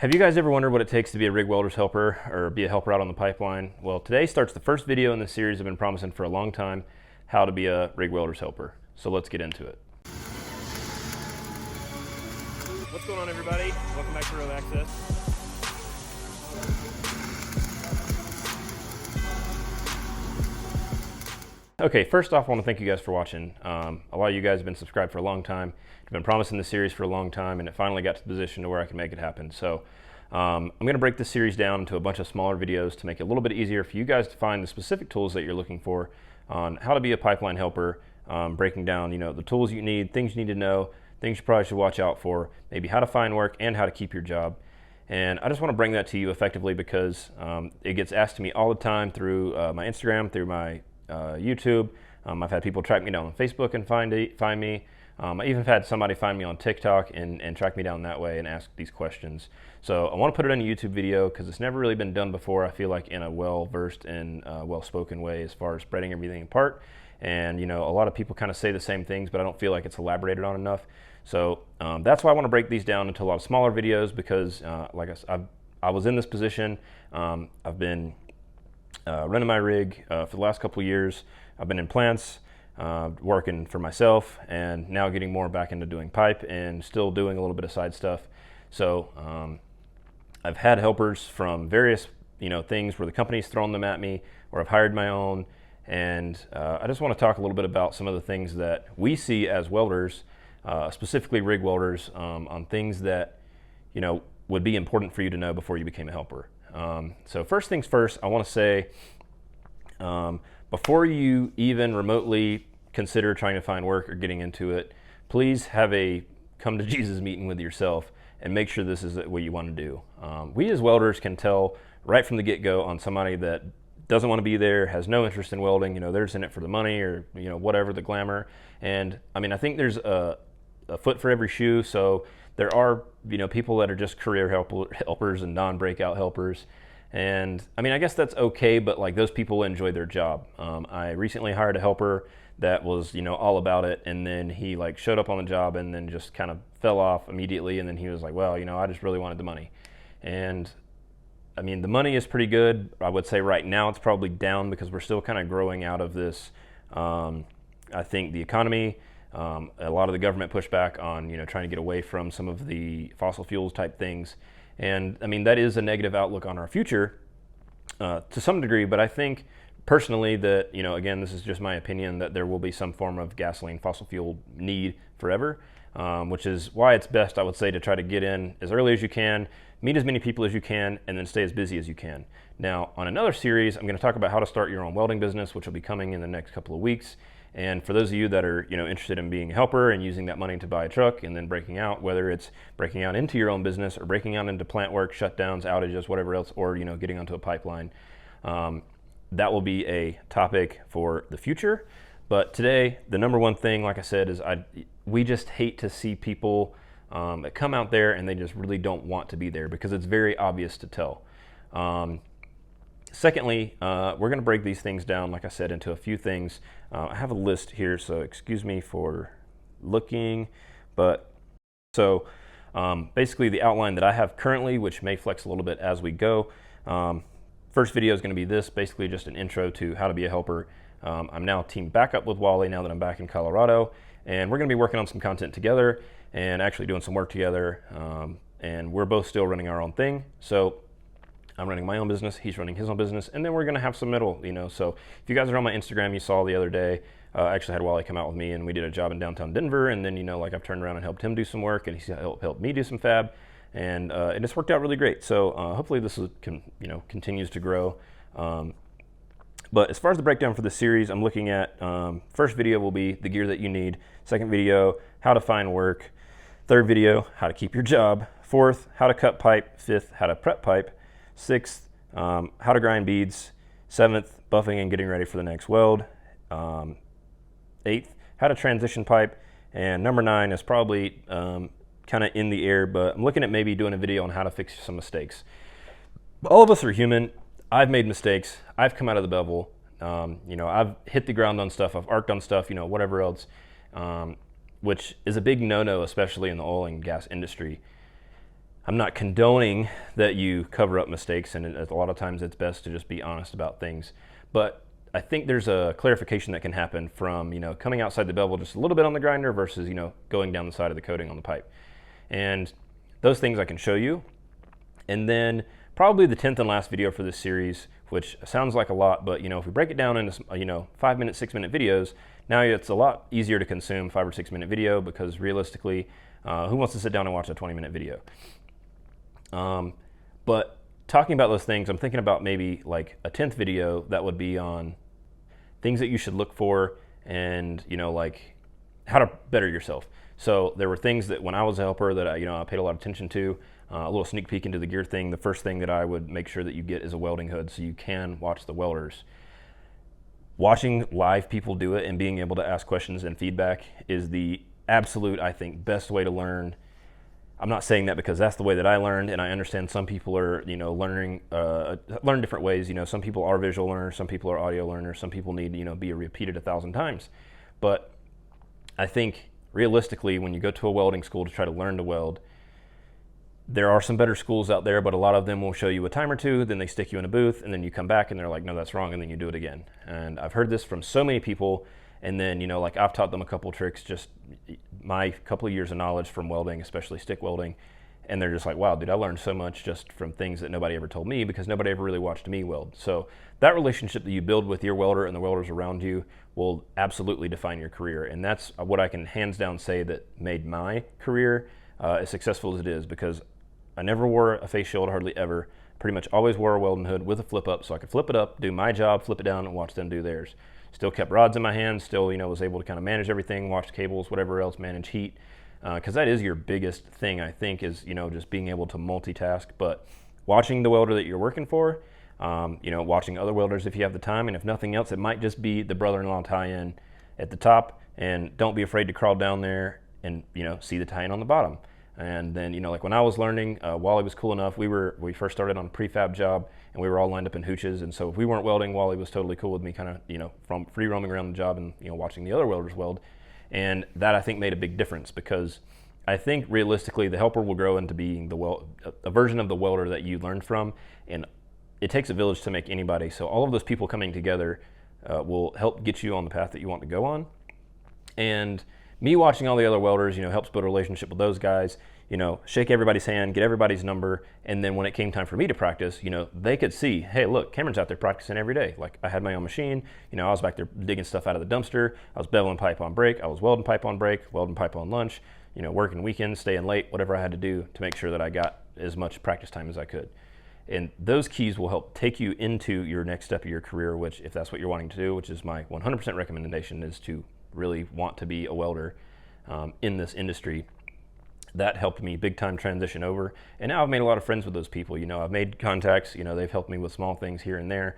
Have you guys ever wondered what it takes to be a rig welder's helper or be a helper out on the pipeline? Well, today starts the first video in the series I've been promising for a long time, how to be a rig welder's helper. So let's get into it. What's going on, everybody? Welcome back to Row Access. Okay, first off, I want to thank you guys for watching. A lot of you guys have been subscribed for a long time. I've been promising this series for a long time, and it finally got to the position to where I can make it happen. So I'm going to break this series down into a bunch of smaller videos to make it a little bit easier for you guys to find the specific tools that you're looking for on how to be a pipeline helper, breaking down, the tools you need, things you need to know, things you probably should watch out for, maybe how to find work and how to keep your job. And I just want to bring that to you effectively because it gets asked to me all the time through my Instagram, through my YouTube. I've had people track me down on Facebook and find me. I even had somebody find me on TikTok and track me down that way and ask these questions. So I want to put it in a YouTube video because it's never really been done before, I feel like, in a well-versed and well-spoken way as far as spreading everything apart. And a lot of people kind of say the same things, but I don't feel like it's elaborated on enough. So that's why I want to break these down into a lot of smaller videos because like I said, I was in this position. I've been running my rig for the last couple of years. I've been in plants, working for myself, and now getting more back into doing pipe and still doing a little bit of side stuff. So I've had helpers from various things where the company's thrown them at me, or I've hired my own. And I just want to talk a little bit about some of the things that we see as welders, specifically rig welders, on things that would be important for you to know before you became a helper. So first things first, I want to say, before you even remotely consider trying to find work or getting into it, please have a come to Jesus meeting with yourself and make sure this is what you want to do. We as welders can tell right from the get-go on somebody that doesn't want to be there, has no interest in welding, they're just in it for the money or whatever, the glamour. And I mean, I think there's a foot for every shoe. So there are people that are just career helpers and non-breakout helpers. And I mean, I guess that's okay, but like those people enjoy their job. I recently hired a helper that was all about it, and then he like showed up on the job and then just kind of fell off immediately, and then he was like, well, I just really wanted the money. And I mean, the money is pretty good. I would say right now it's probably down because we're still kind of growing out of this. I think the economy, a lot of the government pushback on trying to get away from some of the fossil fuels type things. And I mean, that is a negative outlook on our future to some degree, but I think personally that, again, this is just my opinion, that there will be some form of gasoline fossil fuel need forever, which is why it's best, I would say, to try to get in as early as you can, meet as many people as you can, and then stay as busy as you can. Now, on another series, I'm going to talk about how to start your own welding business, which will be coming in the next couple of weeks. And for those of you that are interested in being a helper and using that money to buy a truck and then breaking out, whether it's breaking out into your own business or breaking out into plant work, shutdowns, outages, whatever else, or getting onto a pipeline, that will be a topic for the future. But today, the number one thing, like I said, is we just hate to see people that come out there and they just really don't want to be there because it's very obvious to tell. Secondly, we're going to break these things down, like I said, into a few things. I have a list here, so excuse me for looking. But so basically the outline that I have currently, which may flex a little bit as we go. First video is going to be this, basically just an intro to how to be a helper. I'm now team backup with Wally now that I'm back in Colorado, and we're going to be working on some content together and actually doing some work together. And we're both still running our own thing. So I'm running my own business, he's running his own business, and then we're going to have some middle, So if you guys are on my Instagram, you saw the other day, I actually had Wally come out with me and we did a job in downtown Denver, and then, like I've turned around and helped him do some work, and he's helped me do some fab, and it just worked out really great. So hopefully this continues to grow. But as far as the breakdown for the series, I'm looking at, first video will be the gear that you need, second video, how to find work, third video, how to keep your job, fourth, how to cut pipe, fifth, how to prep pipe, sixth, how to grind beads, seventh, buffing and getting ready for the next weld, eighth, how to transition pipe, and number 9 is probably kind of in the air, but I'm looking at maybe doing a video on how to fix some mistakes. All of us are human. I've made mistakes. I've come out of the bevel. I've hit the ground on stuff. I've arced on stuff, whatever else, which is a big no-no, especially in the oil and gas industry. I'm not condoning that you cover up mistakes, and a lot of times it's best to just be honest about things. But I think there's a clarification that can happen from, coming outside the bevel just a little bit on the grinder versus, going down the side of the coating on the pipe. And those things I can show you. And then probably the 10th and last video for this series, which sounds like a lot, but if we break it down into 5-minute, 6-minute videos, now it's a lot easier to consume 5 or 6 minute video, because realistically, who wants to sit down and watch a 20-minute video? But talking about those things, I'm thinking about maybe like a 10th video that would be on things that you should look for, and like how to better yourself. So there were things that when I was a helper that I paid a lot of attention to. A little sneak peek into the gear thing. The first thing that I would make sure that you get is a welding hood, so you can watch the welders. Watching live people do it and being able to ask questions and feedback is the absolute, I think, best way to learn. I'm not saying that because that's the way that I learned, and I understand some people are, learn different ways. Some people are visual learners, some people are audio learners, some people need, be repeated 1,000 times. But I think realistically, when you go to a welding school to try to learn to weld, there are some better schools out there, but a lot of them will show you a time or two, then they stick you in a booth, and then you come back and they're like, no, that's wrong, and then you do it again. And I've heard this from so many people, and then, like I've taught them a couple tricks, just my couple of years of knowledge from welding, especially stick welding, and they're just like, wow, dude, I learned so much just from things that nobody ever told me, because nobody ever really watched me weld. So that relationship that you build with your welder and the welders around you will absolutely define your career, and that's what I can hands down say that made my career as successful as it is, because I never wore a face shield, hardly ever. Pretty much always wore a welding hood with a flip up, so I could flip it up, do my job, flip it down, and watch them do theirs. Still kept rods in my hands, still, was able to kind of manage everything, watch cables, whatever else, manage heat. Because that is your biggest thing, I think, is, just being able to multitask. But watching the welder that you're working for, watching other welders if you have the time, and if nothing else, it might just be the brother-in-law tie-in at the top, and don't be afraid to crawl down there and, see the tie-in on the bottom. And then, like when I was learning, Wally was cool enough. We first started on a prefab job, and we were all lined up in hooches. And so if we weren't welding, Wally was totally cool with me kind of, from free roaming around the job and, watching the other welders weld. And that, I think, made a big difference, because I think realistically the helper will grow into being a version of the welder that you learned from. And it takes a village to make anybody. So all of those people coming together will help get you on the path that you want to go on. And me watching all the other welders, helps build a relationship with those guys, shake everybody's hand, get everybody's number. And then when it came time for me to practice, they could see, hey, look, Cameron's out there practicing every day. Like, I had my own machine, I was back there digging stuff out of the dumpster. I was beveling pipe on break. I was welding pipe on break, welding pipe on lunch, working weekends, staying late, whatever I had to do to make sure that I got as much practice time as I could. And those keys will help take you into your next step of your career, which, if that's what you're wanting to do, which is my 100% recommendation, is to really want to be a welder in this industry. That helped me big time transition over, and now I've made a lot of friends with those people. I've made contacts. They've helped me with small things here and there,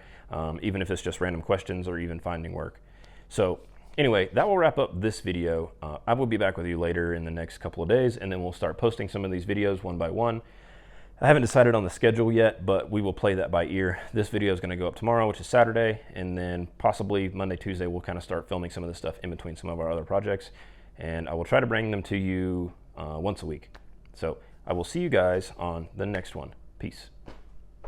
even if it's just random questions or even finding work. So anyway, that will wrap up this video. I will be back with you later in the next couple of days, and then we'll start posting some of these videos one by one. I haven't decided on the schedule yet, but we will play that by ear. This video is going to go up tomorrow, which is Saturday, and then possibly Monday, Tuesday, we'll kind of start filming some of this stuff in between some of our other projects, and I will try to bring them to you once a week. So I will see you guys on the next one. Peace.